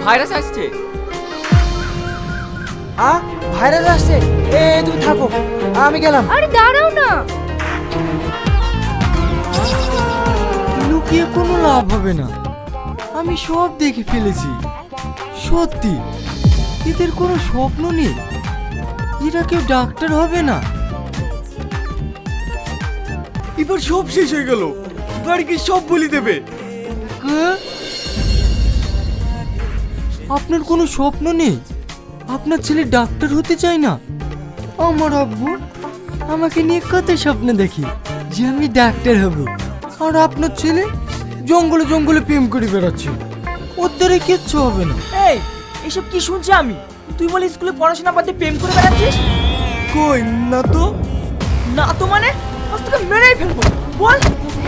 Virus আসছে। Virus আসছে। তুমি থাকো, আমি গেলাম। আরে দাঁড়াও না। লুকিয়ে কোনো লাভ হবে না, আমি সব দেখে ফেলেছি। সত্যি এদের কোনো স্বপ্ন নেই, এরা কেউ ডাক্তার হবে না। এবার সব শেষ হয়ে গেল, বাড়িকে সব বলি দেবে। আপনার কোনো স্বপ্ন নেই? আপনার ছেলে ডাক্তার হতে চায় না? আমার আব্বু আমাকে নিয়ে কত স্বপ্ন দেখি যে আমি ডাক্তার হব, আর আপনার ছেলে জঙ্গলে জঙ্গলে প্রেম করে বেড়াচ্ছে। ওর দ্বারা কিচ্ছু হবে না। এই এসব কি শুনছি আমি? তুই বলে স্কুলে পড়াশোনা বাদ দিয়ে প্রেম করে বেড়াচ্ছিস? কই না তো। না তো মানে আজ তোকে মেরেই ফেলবো। বল,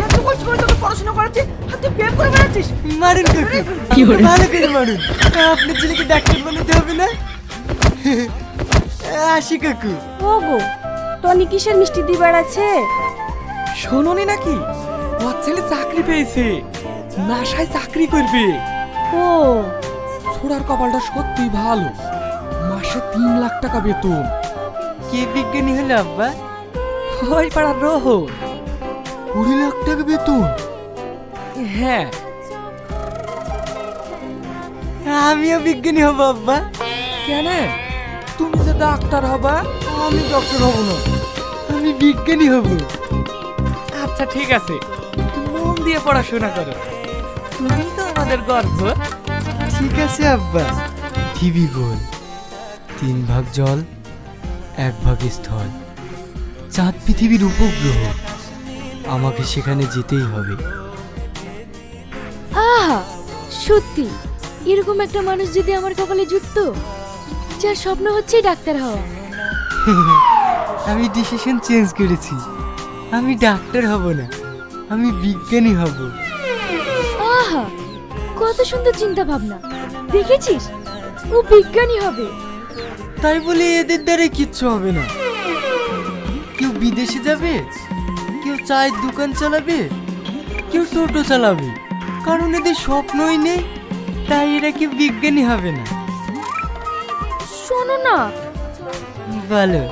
এত কষ্ট করে তোকে পড়াশোনা করাচ্ছি আর তুই প্রেম করে বেড়াচ্ছিস? মারুন কাকু, ভালো করে মারুন। আপনার ছেলেকে ডাক্তার বানাতে হবে না। আসি কাকু। ওগো, টনি কিসের মিষ্টি দিয়ে বেড়াচ্ছে? শোনোনি নাকি ওর ছেলে চাকরি পেয়েছে, নাসায় চাকরি করবে। ও ছোড়ার কপালটা সত্যি ভালো, মাসে 3 লাখ টাকা বেতন। কে বিজ্ঞানী হলো আব্বা? ওই পাড়ার রোহন। 20 লাখ টাকা বেতন? হ্যাঁ, আমিও বিজ্ঞানী হব আব্বা। কেন? তুমি যে ডাক্তার হবা। আমি ডক্টর হব না, আমি বিজ্ঞানী হব। আচ্ছা ঠিক আছে, মন দিয়ে পড়াশোনা করো, তুমি তো আমাদের গর্ব। ঠিক আছে আব্বা। পৃথিবী গোল, 3 ভাগ জল, 1 ভাগ স্থল। চাঁদ পৃথিবীর উপগ্রহ, আমাকে সেখানে যেতেই হবে। আহা, সত্যি এরকম একটা মানুষ যদি আমার কপালে জুটতো, যার স্বপ্ন হচ্ছে ডাক্তার হওয়া। আমি ডিসিশন চেঞ্জ করেছি, আমি ডাক্তার হব না, আমি বিজ্ঞানী হব। আহা, কত সুন্দর চিন্তা ভাবনা। দেখেছিস, ও বিজ্ঞানী হবে। তাই বলে এদের দ্বারা কিচ্ছু হবে না। কেউ বিদেশে যাবে, কেউ চায়ের দোকান চালাবে, কেউ টোটো চালাবে, কারণ এদের স্বপ্নই নেই, তাই এরা কেউ বিজ্ঞানী হবে না। শোনো না, বলো।